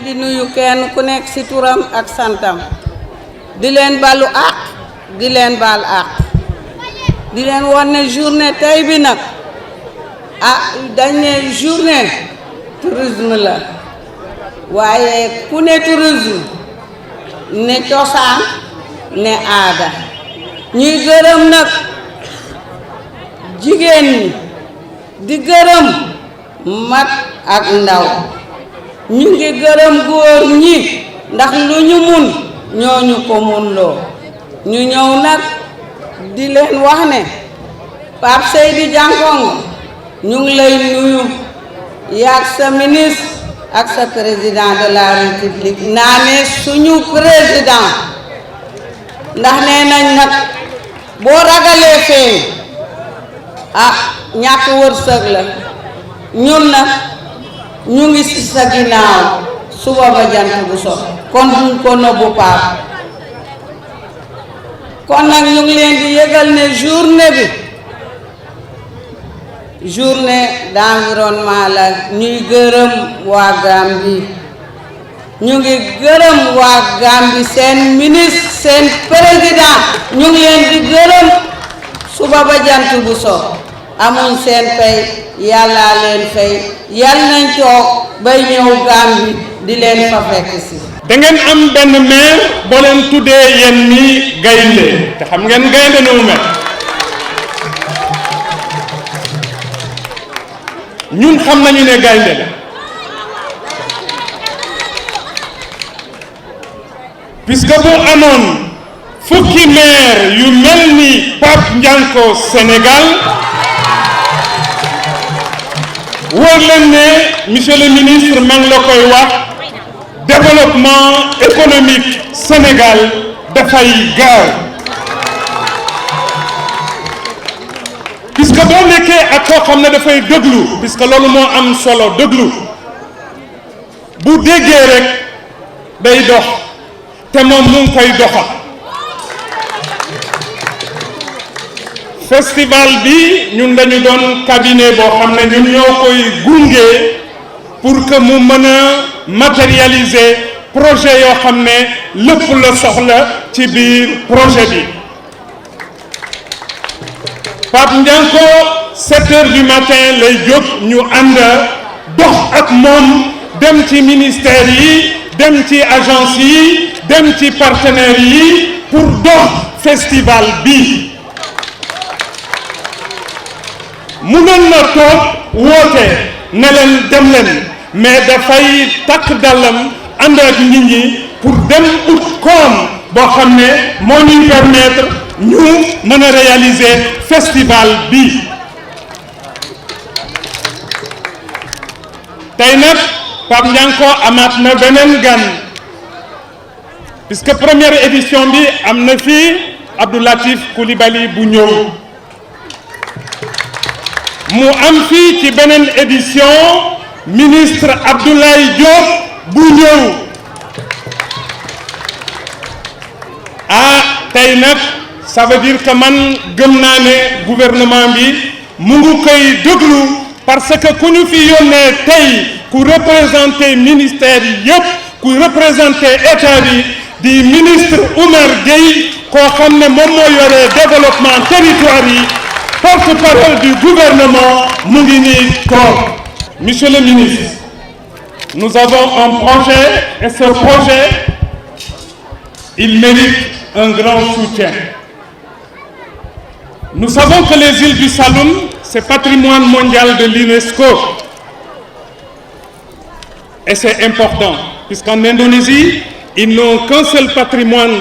di nuyu kenn ku nekk ci turam ak santam di leen balu àq di leen baal àq di leen wan ne journée tey bi nag dañ ne journée tourisme la waaye ku ne tourisme ne cosaan ne aada ñuy gërëm nag jigéen ñi di gërëm mag ak ndaw ñu ngi gërëm góor ñi ndax lu ñu mun ñooñu ko mun loo ñu ñëw nag di leen wax ne Pape Seydi Diankongo ñu ngi lay nuyu yaag sa ministre ak sa président de la république naa ne suñu président ndax nee nañ nag boo ragalee feeñ ñàkk wërsëg la ñun nag ñu ngi ci sa ginnaaw suba ba jant bu so kon duñ ko nëbbu Pape kon nag ñu ngi leen di yëgal ne journée d'environnement la ñuy gërëm waa Gambie ñu ngi gërëm waa Gambie seen ministre seen président ñu ngi leen di gërëm suba ba jant bu so amuñ seen fay yàlla leen fay yal nañ toog bay ñëw Gambie di leen fa fekk si. da ngeen am benn maire boo leen tuddee yéen ni gaynde te xam ngeen gaynde nu mu mel ñun xam nañu ne gaynde la puisque bu amoon fukki maire yu mel ni Pape Ndianko Sénégal wóor leen ne monsieur le ministre maa ngi la koy wax développement économique Sénégal dafay gaaw puisque boo nekkee ak koo xam ne dafay déglu puisque loolu moo am solo déglu bu déggee rek day dox te moom mu ngi koy doxal festival bi ñun dañu doon cabinet boo xam ne ñun ñoo koy gunge pour que mu mën a matérialiser projet yoo xam ne lépp la soxla ci biir projet bi Pape Ndianko 7 heures du matin lay jóg ñu ànd dox ak moom dem ci ministère yi dem ci agence yi dem ci partenaires yi pour dox festival bi mënoon na toog woote ne leen dem leen mais dafay takk dàllam ànd ak nit ñi pour dem ut koom boo xam ne moo ñuy permettre ñu mën a réaliser festival bi tey nag Pape Ndianko amaat na beneen gan puisque première édition bi am na fii Abdou Latif Coulibaly bu ñëw mu am fii ci beneen édition ministre Abdoulaye Diop bu ñëw tey nag ça veut dire que man gëm naa ne gouvernement bi mu ngi koy déglu parce que ku ñu fi yónnee tey ku représenter ministère yi yëpp ku représenter état bi di ministre Oumar Gueye koo xam ne moom moo yore développement territoire yi porte-parole du gouvernement mu ngi nii toog. Monsieur le ministre, nous avons un projet et ce projet il mérite un grand soutien. Nous savons que les îles du Saloum, c'est patrimoine mondial de l'UNESCO. Et c'est important, puisqu'en Indonésie, ils n'ont qu'un seul patrimoine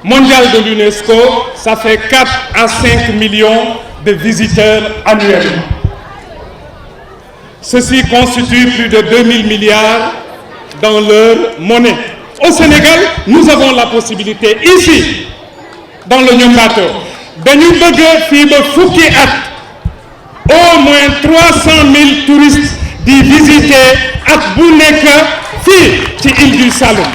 mondial de l'UNESCO, ça fait 4 à 5 millions de visiteurs annuellement. Ceci constitue plus de 2000 milliards dans leur monnaie. Au Sénégal, nous avons la possibilité, ici, dans le Niombato, dañu bëgg fii ba fukki at au moins 300 000 touristes di visiter at bu nekk fii ci île du Saloum.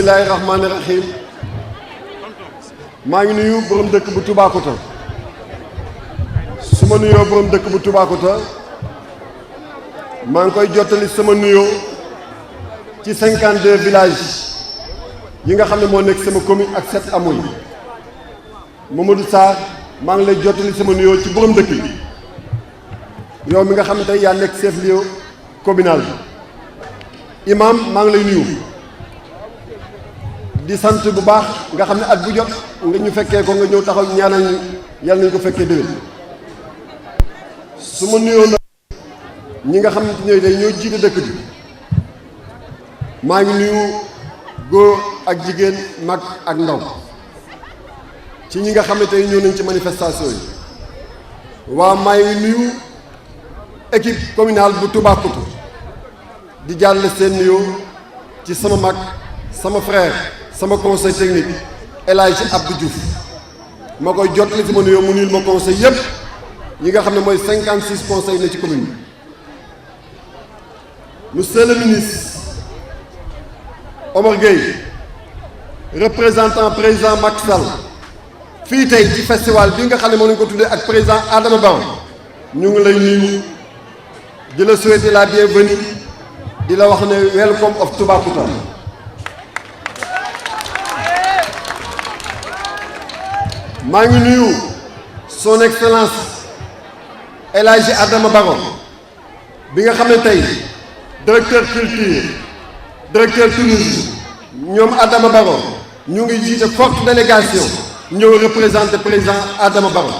bismillahi rahmaani rahim maa ngi nuyu borom dëkk bu Toubacouta su ma nuyoo borom dëkk bu Toubacouta maa ngi koy jottali sama nuyoo ci 52 villages yi nga xam ne moo nekk sama commune ak 7 amoy Mamadou Sarr maa ngi lay jottali sama nuyoo ci borom dëkk bi yow mi nga xam ne tey yaa nekk chef lieu communal bi imam maa ngi lay nuyu di sant bu baax nga xam ne at bu jot nga ñu fekkee ko nga ñëw taxaw ñaanal ñu yàlla nañu ko fekkee déwén su ma nuyoo nag ñi nga xam ne ñooy day ñoo jiite dëkk bi maa ngi nuyu góor ak jigéen mag ak ndaw ci ñi nga xam ne tey ñëw nañ ci manifestation yi waa maa ngi nuyu équipe communale bu Toubacouta di jàll seen nuyoo ci sama mag sama frère sama conseil technique El Hadji Abdou Diouf ma koy jottali sama nuyoo mu nuyul ma conseil yëpp yi nga xam ne mooy 56 conseils ne ci commune bi monsieur le ministre Omar Gueye représentant président Macky Sall fii tey ci festival bi nga xam ne moo lañu ko tuddee ak président Adama Barrow ñu ngi lay nuyu di la souhaiter la bienvenue di la wax ne welcome of Toubacouta maa ngi nuyu son excellence El Hadji Adama Barrow bi nga xam ne tey directeur culture directeur tourisme ñoom Adama Barrow ñu ngi jiite forte délégation ñëw représenter président Adama Barrow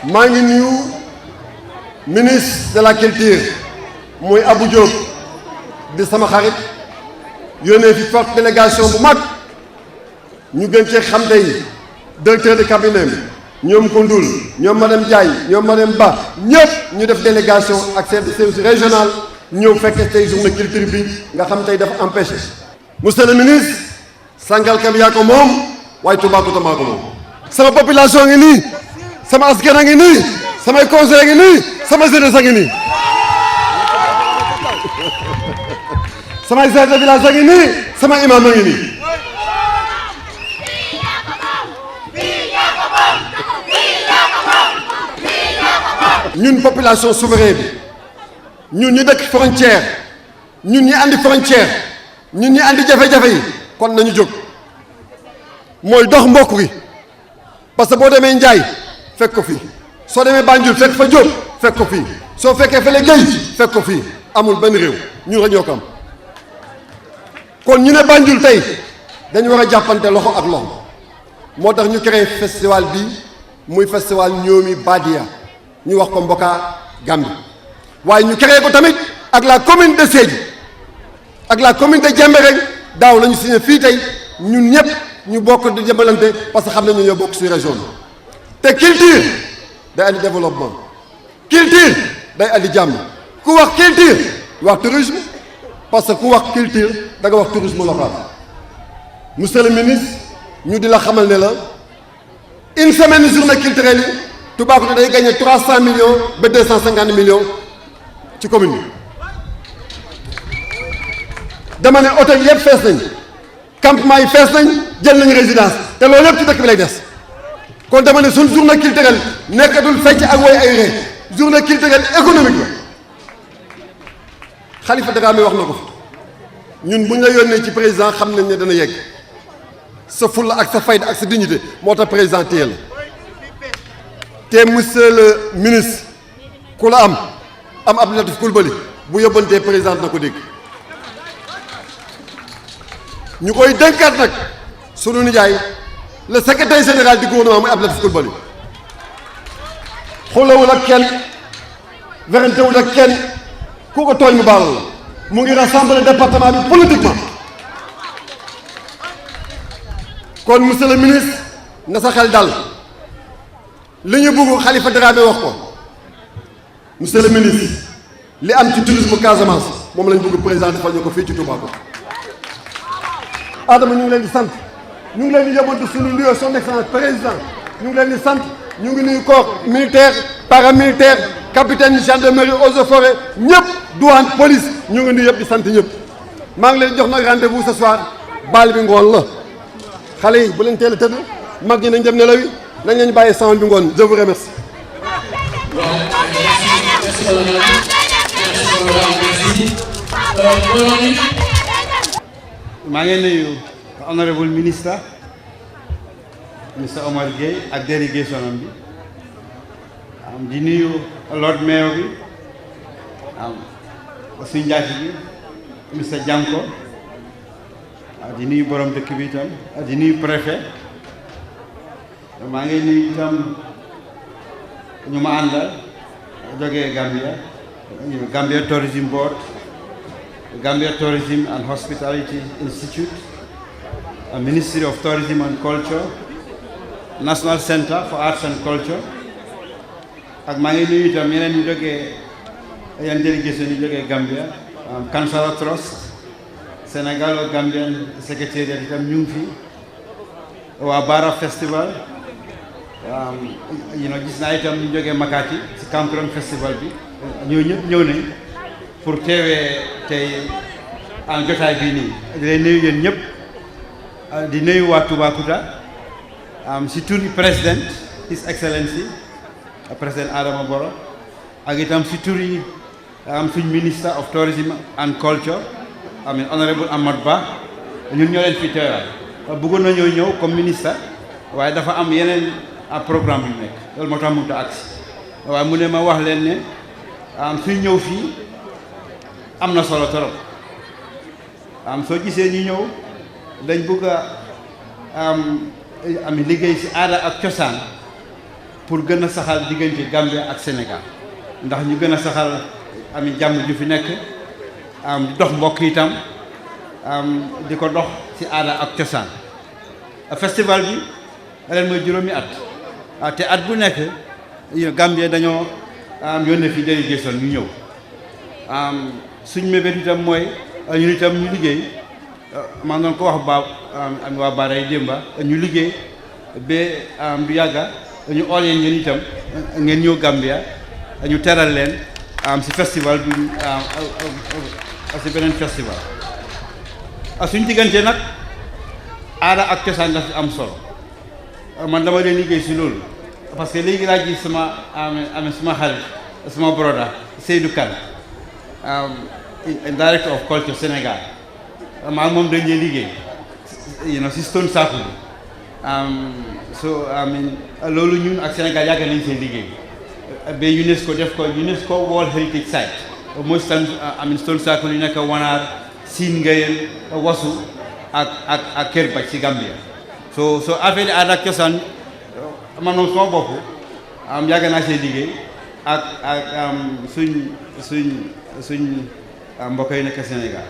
maa ngi nuyu ministre de la culture muy Abou Diop di sama xarit yónnee fi forte délégation bu mag ñu gën cee xam tey directeur de cabinet ñoom Koundoul ñoom madame Ndiaye ñoom madame Ba ñëpp ñu def délégation ak seen service régional ñëw fekke tey journée culture bi nga xam tey dafa empêché. monsieur le ministre Sangalkam yaa ko moom waaye Toubacouta maa ko moom. sama population ngi nii sama askan a ngi nii samay conseil ngi nii sama jeunesse a ngi nii samay chef de village a ngi nii sama imam a ngi nii. ñun population souveraine bi ñun ñu dëkk frontière ñun ñi andi frontière ñun ñi andi jafe-jafe yi kon nañu jóg mooy dox mbokk gi parce que boo demee Njaay fekk ko fii soo demee Banjul fekk fa Jóob fekk ko fii soo fekkee fële Géej fekk ko fii amul benn réew ñun rek ñoo ko am kon ñu ne Banjul tey dañu war a jàppante loxo ak loxo moo tax ñu créé festival bi muy festival Ñoomi Badia ñu wax ko Mboka Gambie waaye ñu créé ko tamit ak la commune de Sédhiou ak la commune de Diembéring daaw la ñu signé fii tey ñun ñëpp ñu bokk di jëmbalante parce que xam nañu ñoo bokk ci région bi te culture day andi développement culture day andi jàmm ku wax culture wax tourisme parce que ku wax culture da nga wax tourisme local monsieur le ministre ñu di la xamal ne la une semaine journée culturelle yi Toubacouta day gagné 300 millions ba 250 millions ci commune bi dama ne hôtel yëpp fees nañ campement yi fees nañ jël nañu résidence te loolu yëpp ci dëkk bi lay des kon dama ne suñ journée culturelle nekkatul fecc ak woy ay ree journée culturelle économique la Khalifa Dramé wax na ko ñun bu ñu la yónnee ci président xam nañ ne dana yegg sa fulla ak sa fayda ak sa dignité moo tax président téye la te monsieur le ministre ku la am Abdou Latif Coulibaly bu yóbbantee président na ko dégg ñu koy dénkaat nag sunu nijaay le secrétaire général du gouvernement muy Abdou Latif Coulibaly xulawul ak kenn werantewul ak kenn ku ko tooñ mu baalal la mu ngi rassembler département bi politiquement kon monsieur le ministre na sa xel dal li ñu bëgg Khalifa Dramé wax ko monsieur le ministre li am ci tourisme Casamance moom lañ bëgg président defal ñu ko fii ci Toubacouta Adama ñu ngi leen di sant ñu ngi leen di yóbbante suñu nuyoo son excellence président ñu ngi leen di sant ñu ngi nuyu corps militaire paramilitaire capitaine gendarmerie eaux et forêts ñëpp douane police ñu ngi nuyu yëpp di sant ñëpp maa ngi leen jox nag rendez-vous ce soir baal bi ngoon la xale yi bu leen teel a tëdd mag ñi nañ dem nelaw yi nañ leen bàyyi sound bi ngoon je vous remercie. maa ngi nuyu honorable ministre Mr Omar Gueye ak délégation am bi di nuyu Lord Mayor bi suñu njaati bi Mr Janko di nuyu borom dëkk bi itam di nuyu préfet maa ngi nuyu itam ñu ma àndal jógee Gambia Tourism Board, Gambia Tourism and Hospitality Institute, Ministry of Tourism and Culture, National Center for Arts and Culture, ak maa ngi nuyu itam yeneen ñu jógee yan délégation ñu jógee Gambia, Kansala Trust, Sénégal Gambian Secretariat itam ñu ngi fi, waa Bara Festival, gis naa itam ñu jógee Makati ci Cancun Festival bi ñoo ñëpp ñëw nañ pour teewee tey en jotaay bii nii di leen nuyu yéen ñëpp di nuyu waa Toubacouta si turi président His Excellency président Adama Barrow ak itam si turi suñ Minister of Tourism and Culture honorable Amadou Ba ñun ñoo leen fi teewal bëggoon nañoo ñëw comme ministre waaye dafa am yeneen programme yu nekk loolu moo tax mënut a agsi waaye mu ne ma wax leen ne suñ ñëw fii am na solo torop soo gisee ñu ñëw dañ bëgg a liggéey ci aada ak cosaan pour gën a saxal diggante Gambia ak Sénégal ndax ñu gën a saxal jàmm ju fi nekk di dox mbokk itam di ko dox ci aada ak cosaan festival bi ren mooy juróomi at te at bu nekk Gambia dañoo yónnee fi délégation ñu ñëw suñ mébét itam mooy ñun itam ñu liggéey maa doon ko wax waa Bara yi démba ñu liggéey ba du yàgga ñu ool yeen ngeen itam ngeen ñëw Gambia ñu teral leen ci festival bi ci beneen festival suñ diggante nag aada ak cosaan daf am solo man dama leen liggéey ci loolu parce que léegi laa gis sama suma xarit suma broda Seydou Kane director of culture Sénégal maa moom dañ leen liggéey ci Stone Circle loolu ñun ak Sénégal yàgg nañ seen liggéey ba UNESCO def ko UNESCO World Heritage Site mooy Stone Circle yu nekk Wanaar Siin Ngayeen Wasu ak Kër Baj ci Gambia so affaire aada ak cosaan man moom sama bopp yàgg naa seen liggéey ak suñ mbokk yi nekk Sénégal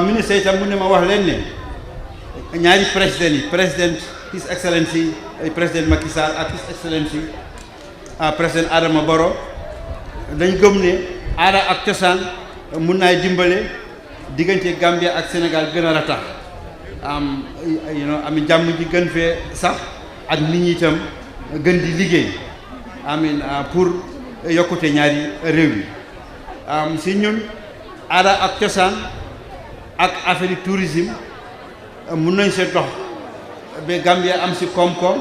ministre itam mu ne ma wax leen ne ñaari président yi président His Excellency président Macky Sall ak His Excellency président Adama Barrow dañ gëm ne aada ak cosaan mun naay dimbale diggante Gambia ak Sénégal gën a ratax jàmm ji gën fee sax ak nit ñi itam gën di liggéey pour yokkute ñaari réew yi si ñun aada ak cosaan ak affaire tourisme mun nañ see dox ba Gambia am si koom-koom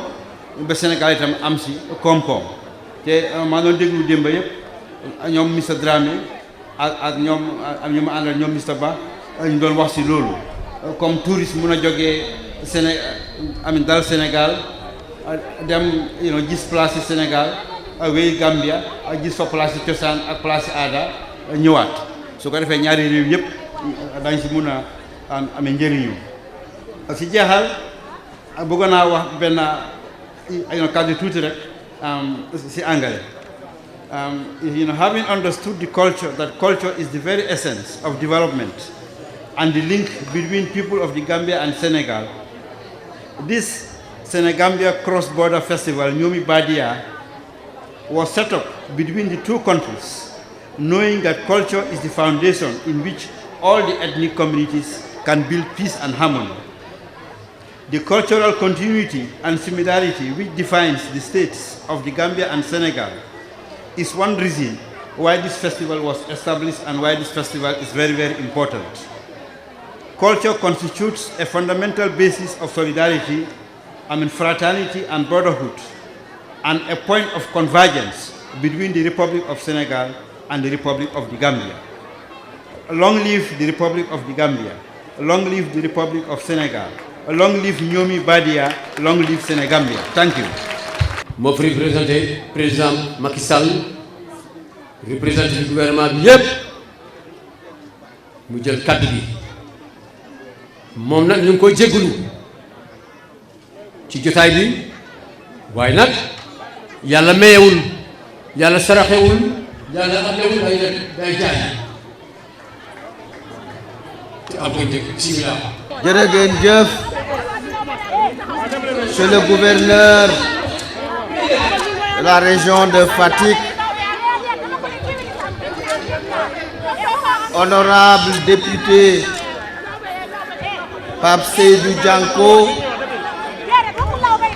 ba Sénégal itam am si koom-koom te maa doon déglu démb yëpp ñoom Mr Dramé ak ñoom ñu ma àndal ñoom Mr Ba ñu doon wax si loolu comme touriste mun a jógee dal Sénégal dem gis place yi Sénégal wéy Gambia gis fa place yi cosaan ak place yi aada ñëwaat su ko defee ñaari réew yëpp dañ si mun a amee njëriñu si jeexal bëggoon naa wax benn kàddu tuuti rek si anglais having understood the culture, that culture is the very essence of development and the link between people of the Gambia and Senegal, this Senegambia Cross-Border Festival, Nyomi Badia, was set up between the two countries, knowing that culture is the foundation in which all the ethnic communities can build peace and harmony. The cultural continuity and similarity which defines the states of the Gambia and Senegal is one reason why this festival was established and why this festival is very, very important. Culture constitutes a fundamental basis of solidarity, fraternity and brotherhood, and a point of convergence between the Republic of Senegal and the Republic of the Gambia. Long live the Republic of the Gambia. Long live the Republic of Senegal. Long live Nyomi Badia. Long live Senegambia. Thank you. Je représente le président Macky Sall, représente le gouvernement bi yépp mu jël kaddu bi moom nag ñu ngi koy jégalu ci jotaay bi waaye nag yàlla mayewul yàlla saraxewul yàlla amewul ay day jaay te am koy dégg bismillah. Jërë ngeen jëf monsieur le gouverneur de la région de Fatick, honorable député Pape Seydou Dianko,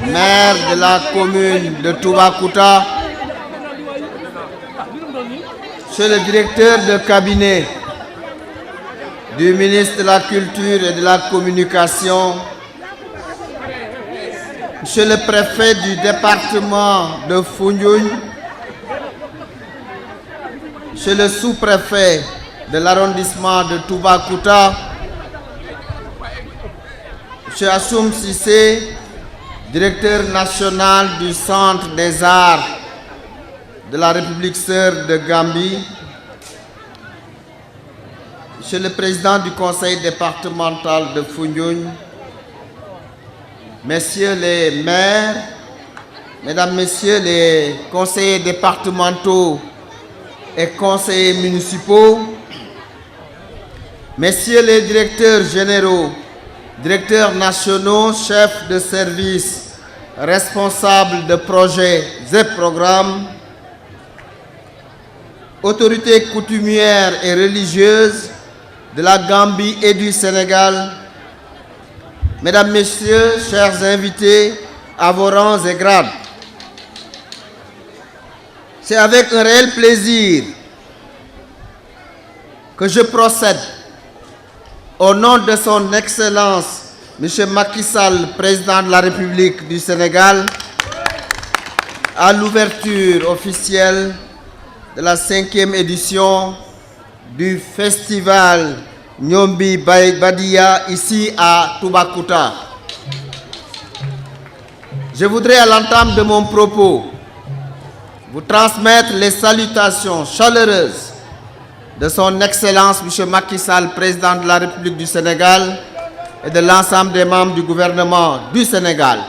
maire de la commune de Toubacouta, monsieur le directeur de cabinet du ministre de la Culture et de la Communication, monsieur le préfet du département de Foundiougne, monsieur le sous-préfet de l'arrondissement de Toubacouta, monsieur Assoum Cissé, directeur national du Centre des Arts de la République sœur de Gambie, monsieur le président du conseil départemental de Foundiougne, messieurs les maires, mesdames, messieurs les conseillers départementaux et conseillers municipaux, messieurs les directeurs généraux, directeurs nationaux, chefs de service, responsables de projets et programmes, autorités coutumières et religieuses de la Gambie et du Sénégal, mesdames, messieurs, chers invités, à vos rangs et grades. C'est avec un réel plaisir que je procède, au nom de son Excellence, M. Macky Sall, président de la République du Sénégal, à l'ouverture officielle de la 5e édition du festival Nyombi Badia ici à Toubacouta. Je voudrais à l'entame de mon propos vous transmettre les salutations chaleureuses de son Excellence M. Macky Sall, président de la République du Sénégal et de l'ensemble des membres du gouvernement du Sénégal.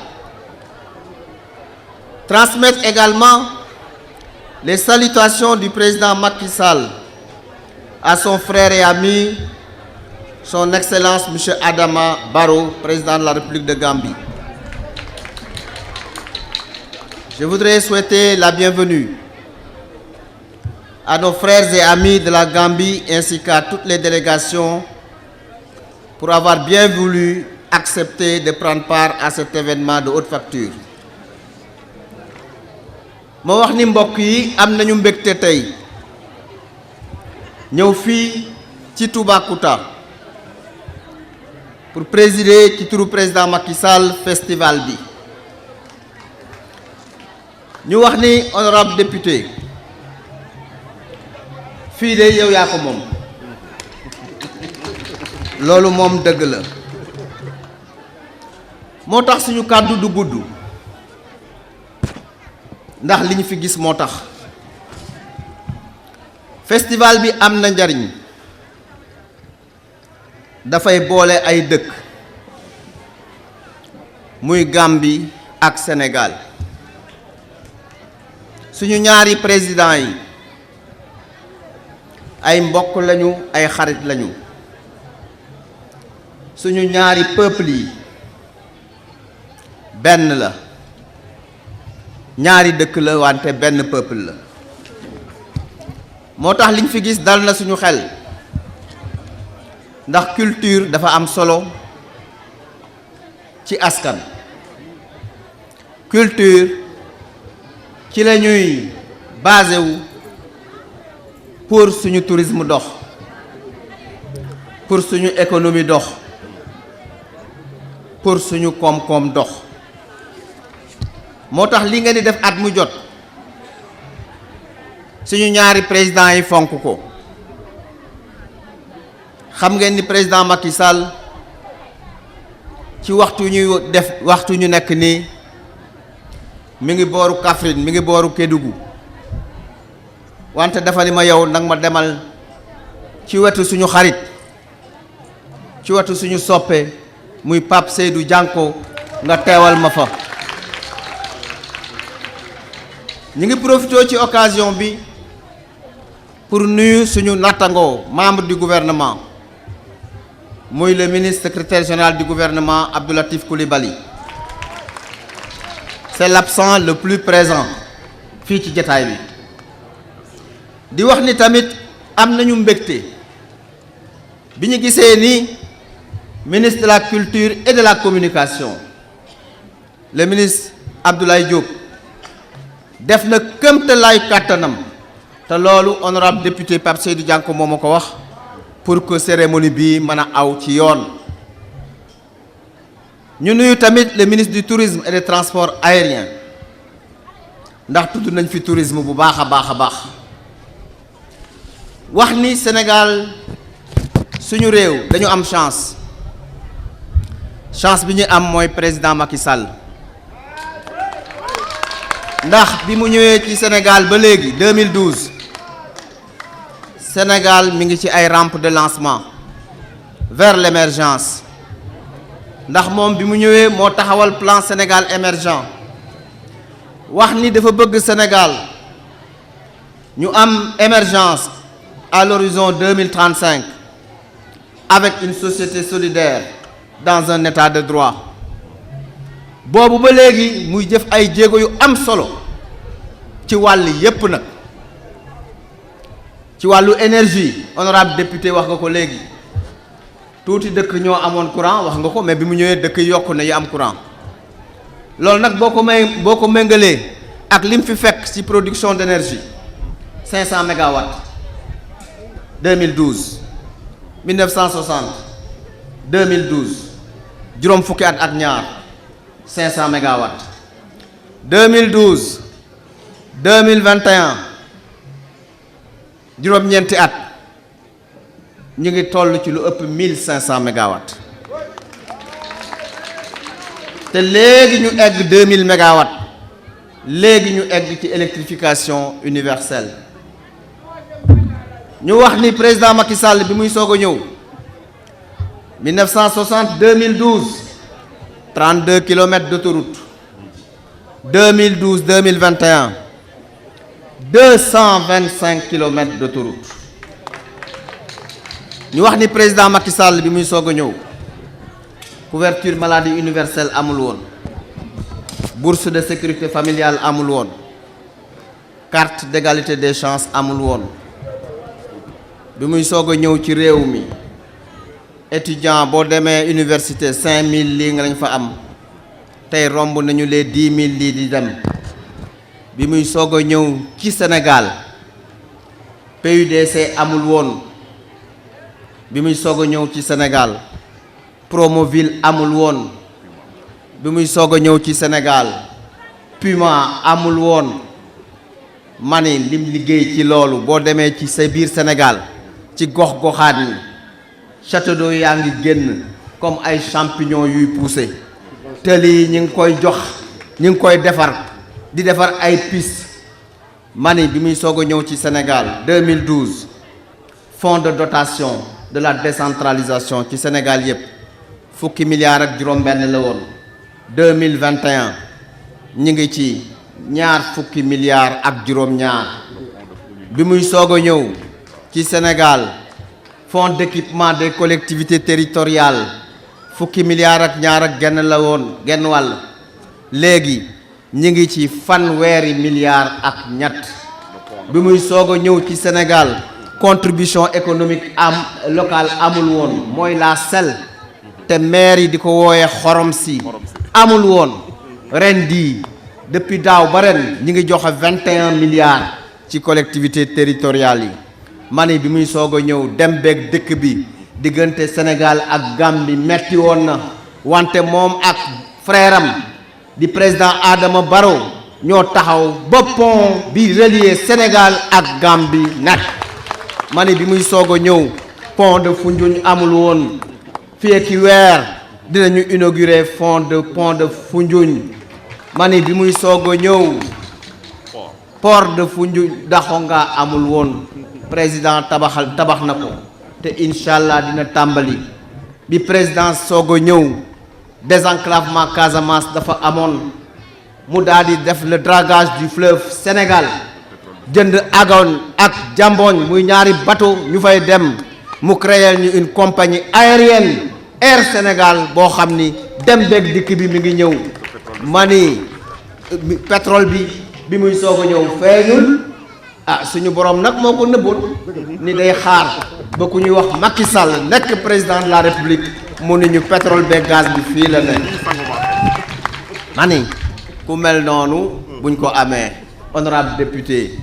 Transmettre également les salutations du président Macky Sall à son frère et ami, son Excellence M. Adama Barrow, président de la République de Gambie. Je voudrais souhaiter la bienvenue à nos frères et amis de la Gambie ainsi qu'à toutes les délégations pour avoir bien voulu accepter de prendre part à cet événement de haute facture. ma wax ni mbokk yi am nañu mbégte tey ñëw fii ci Toubacouta pour présider ci turu président Macky Sall festival bi ñu wax ni honorable député fii de yow yaa ko moom loolu moom dëgg la moo tax suñu kàddu du gudd ndax li ñu fi gis moo tax festival bi am na njariñ dafay boole ay dëkk muy Gambie ak Sénégal suñu ñaari président yi ay mbokk lañu ay xarit lañu suñu ñaari peuple yi benn la ñaari dëkk la wante benn peuple la moo tax liñ fi gis dal na suñu xel ndax culture dafa am solo ci askan culture ci la ñuy basé wu pour suñu tourisme dox, pour suñu économie dox, pour suñu koom-koom dox. moo tax li ngeen di def at mu jot suñu ñaari président yi fonk ko. xam ngeen ni président Macky Sall ci waxtu ñu nekk nii mi ngi booru Kaffrine mi ngi booru Kédougou wante dafa ni ma yow nag ma demal ci wetu suñu xarit ci wetu suñu soppe muy Pape Seydou Dianko nga teewal ma fa. ñu ngi profité ci occasion bi pour nuyu suñu nattangoo membre du gouvernement muy le ministre secrétaire général du gouvernement Abdou Latif Coulibaly. C'est l'absent le plus présent fii ci jataay bi. di wax ni tamit am nañu mbégte bi ñu gisee ni ministre de la culture et de la communication le ministre Abdoulaye Diop def na këmtalaayu kàttanam te loolu honorable député Pape Seydou Dianko moo ma ko wax pour que cérémonie bi mën a aw ci yoon. ñu nuyu tamit le ministre du tourisme et des transports aériens ndax tudd nañ fi tourisme bu baax a baax a baax. wax ni Sénégal suñu réew dañu am chance bi ñu am mooy président Macky Sall ndax bi mu ñëwee ci Sénégal ba léegi 2012 Sénégal mi ngi ci ay rampe de lancement vers l'émergence ndax moom bi mu ñëwee moo taxawal plan Sénégal émergent wax ni dafa bëgg Sénégal ñu am émergence à l'horizon 2035 avec une société solidaire dans un état de droit boobu ba léegi muy jëf ay jéego yu am solo ci wàll yépp nag ci wàllu énergie honorable député wax nga ko léegi tuuti dëkk ñoo amoon courant wax nga ko mais bi mu ñëwee dëkk yokku na yi am courant loolu nag boo ko méngalee ak lim fi fekk ci production d'énergie 500 mégawatts 2012 1960 2012 juróom fukki at ak ñaar 500 mégawatts 2012 2021 juróom-ñeenti at ñu ngi toll ci lu ëpp 1500 mégawatts te léegi ñu egg 2000 mégawatts léegi ñu egg ci électrification universelle. ñu wax ni président Macky Sall bi muy soog a ñëw 1960 2012 32 kilomètres d'autoroute 2012 2021 225 kilomètres d'autoroute. ñu wax ni président Macky Sall bi muy soog a ñëw couverture maladie universelle amul woon bourse de sécurité familiale amul woon carte d'égalité des chances amul woon. bi muy soog a ñëw ci réew mi étudiant boo demee université 5000 lii nga lañ fa am tey romb nañu les 10 000 lii di dem. bi muy soog a ñëw ci Sénégal PUDC amul woon. bi muy soog a ñëw ci Sénégal Promoville amul woon. bi muy soog a ñëw ci Sénégal Puma amul woon. mani lim liggéey ci loolu boo demee ci sa biir Sénégal ci gox-goxaat yi château d'eau yaa ngi génn comme ay champignons yuy pousser tëli yi ñu ngi koy jox ñu ngi koy defar di defar ay piste mani bi muy soog a ñëw ci Sénégal 2012 fonds de dotation de la décentralisation ci Sénégal yépp fukki milliards ak juróom-benn la woon 2021 ñu ngi ci ñaar fukki milliards ak juróom-ñaar. bi muy soog a ñëw ci Sénégal fonds d'équipement des collectivités territoriales fukki milliards ak ñaar ak genn la woon genn wàll léegi ñi ngi ci fanweeri milliards ak ñett. bi muy soog a ñëw ci Sénégal contribution économique locale amul woon mooy la SEL te maire yi di ko wooyee xorom si amul woon ren di depuis daaw ba ren ñi ngi joxe 21 milliards ci collectivité territoriale yi mani bi muy soog a ñëw dem beeg dëkk bi diggante Sénégal ak Gambie metti woon na wante moom ak frère am di président Adama Barrow ñoo taxaw ba pont bi relier Sénégal ak Gambie nekk mani bi muy soog a ñëw pont de Foundiougne amul woon fii ak weer dinañu inaugurer pont de Foundiougne mani bi muy soog a ñëw port de Foundiougne Daxonga amul woon président tabax na ko te incha allah dina tàmbali bi président soog a ñëw désenclavement Casamance dafa amoon mu daal di def le dragage du fleuve Sénégal jënd agoon ak Jamboñ muy ñaari bateau ñu fay dem mu créer ñu une compagnie aérienne Air Sénégal boo xam ni dem beeg dikk bi mi ngi ñëw mani pétrole bi muy soog a ñëw feeñul ah suñu borom nag moo ko nëbboon ni day xaar ba ku ñuy wax Macky Sall nekk président de la République mu ni ñu pétrole beeg gaz bi fii la nekk mani ku mel noonu buñ ko amee honorable député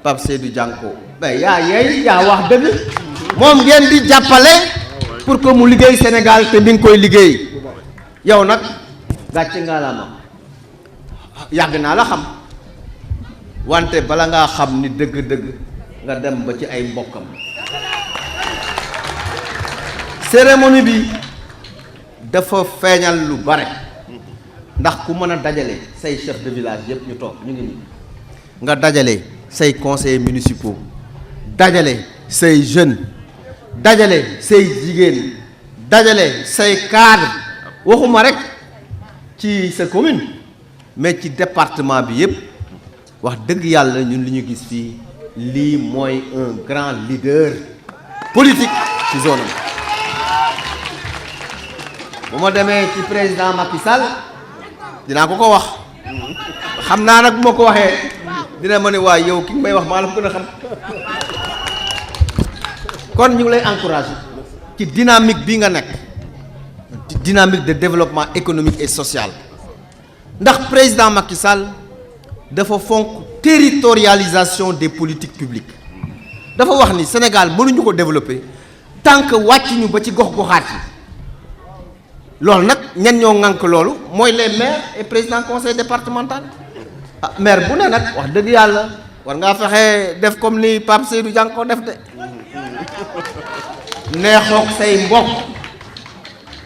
Pape Seydou Dianko mais yaa wax dëgg moom ngeen di jàppale pour que mu liggéey Sénégal te mi ngi koy liggéey yow nag gàcce nga la ma yàgg naa la xam wante bala ngaa xam ni dëgg-dëgg nga dem ba ci ay mbokkam cérémonie bi dafa feeñal lu bare ndax ku mën a dajale say chef de village yëpp ñu toog ñu ngi nii nga dajale say conseillers municipaux dajale say jeunes dajale say jigéen dajale say cadre waxuma rek ci sa commune mais ci département bi yëpp wax dëgg yàlla ñun li ñu gis fii lii mooy un grand leader politique ci zone am bu ma demee ci président Macky Sall dinaa ko wax xam naa nag bu ma ko waxee dina ma ne waa yow ki nga may wax maa la ko gën a xam kon ñu ngi lay encourager ci dynamique bi nga nekk dynamique de développement économique et social ndax président Macky Sall dafa fonk territorialisation des politiques publiques dafa wax ni Sénégal mënuñu ko développer tant que wàccuñu ba ci gox-goxaat yi loolu nag ñan ñoo ŋànk loolu mooy les maires et président conseil départemental ah maire bu ne nag wax dëgg yàlla war ngaa fexe def comme ni Pape Seydou Dianko def de neexook say mbokk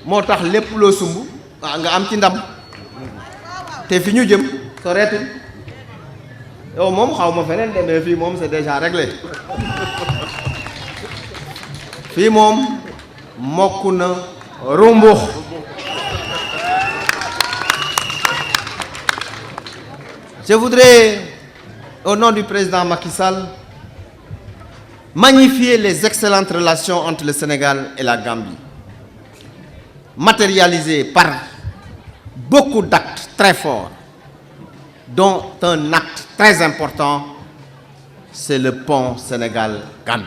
moo tax lépp loo sumb nga am ci ndam te fi ñu jëm soreetul yow moom xaw ma feneen demee fii moom c'est déjà réglé fii moom mokk na rumbux je voudrais au nom du président Macky Sall magnifier les excellentes relations entre le Sénégal et la Gambie matérialisées par beaucoup d'actes très forts dont un acte très important, c'est le pont Sénégal-Gambie,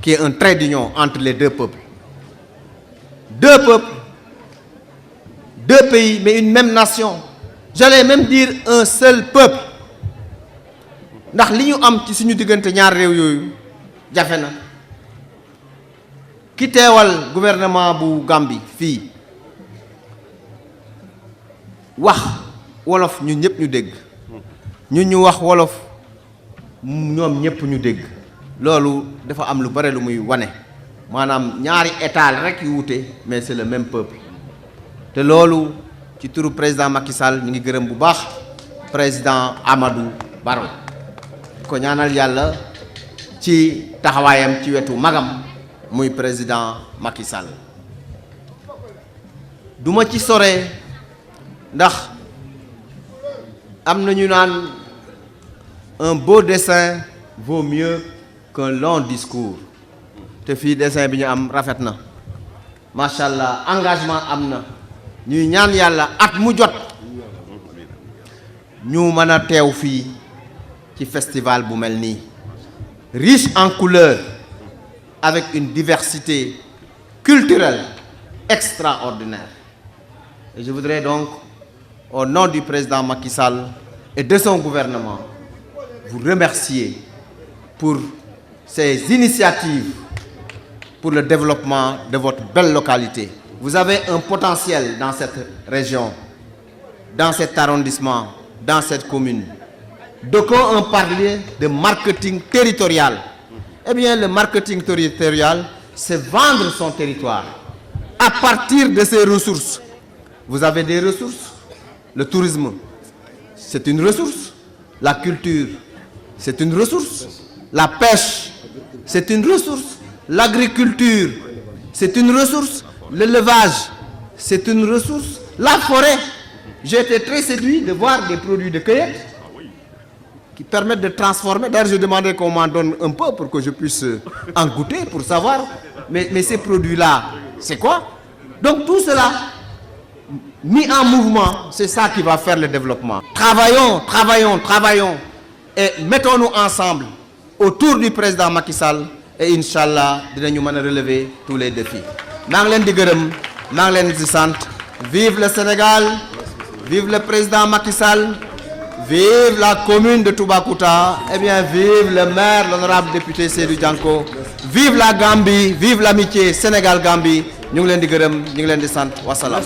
qui est un trait d'union entre les deux peuples. Deux peuples, deux pays, mais une même nation. J'allais même dire un seul peuple. ndax li ñu am ci suñu diggante ñaar réew yooyu jafe na ki teewal gouvernement bu Gambie fii wax wolof ñu ñëpp ñu dégg ñu wax wolof ñoom ñëpp ñu dégg loolu dafa am lu bare lu muy wane maanaam ñaari état rek yu wute mais c'est le même peuple te loolu ci turu président Macky Sall ñu ngi gërëm bu baax président Amadou Barrow ko ñaanal yàlla ci taxawaayam ci wetu magam muy président Macky Sall duma ci sore ndax am na ñu naan un beau dessin vaut mieux qu'un long discours te fii dessin bi ñu am rafet na macha allah engagement am na ñuy ñaan yàlla at mu jot ñu mën a teew fii ci festival bu mel nii riche en couleurs avec une diversité culturelle extraordinaire et je voudrais donc au nom du président Macky Sall et de son gouvernement vous remercier pour ces initiatives pour le développement de votre belle localité. Vous avez un potentiel dans cette région, dans cet arrondissement, dans cette commune. D'aucuns ont parlé de marketing territorial. Eh bien, le marketing territorial, c'est vendre son territoire à partir de ses ressources. Vous avez des ressources. Le tourisme, c'est une ressource. La culture, c'est une ressource. La pêche, c'est une ressource. L'agriculture, c'est une ressource. L'élevage, c'est une ressource. La forêt, j'ai été très séduit de voir des produits de cueillette qui permettent de transformer. D'ailleurs, je demandais qu'on m'en donne un peu pour que je puisse en goûter, pour savoir. Mais ces produits-là, c'est quoi? Donc tout cela, mis en mouvement, c'est ça qui va faire le développement. Travaillons, travaillons, travaillons. Et mettons-nous ensemble autour du président Macky Sall. Et Inch'Allah, nous allons relever tous les défis. Vive le Sénégal, vive le président Macky Sall, vive la commune de Toubacouta, et bien vive le maire, l'honorable député Seydou Dianko, vive la Gambie, vive l'amitié Sénégal-Gambie. Nous allons Wassalam.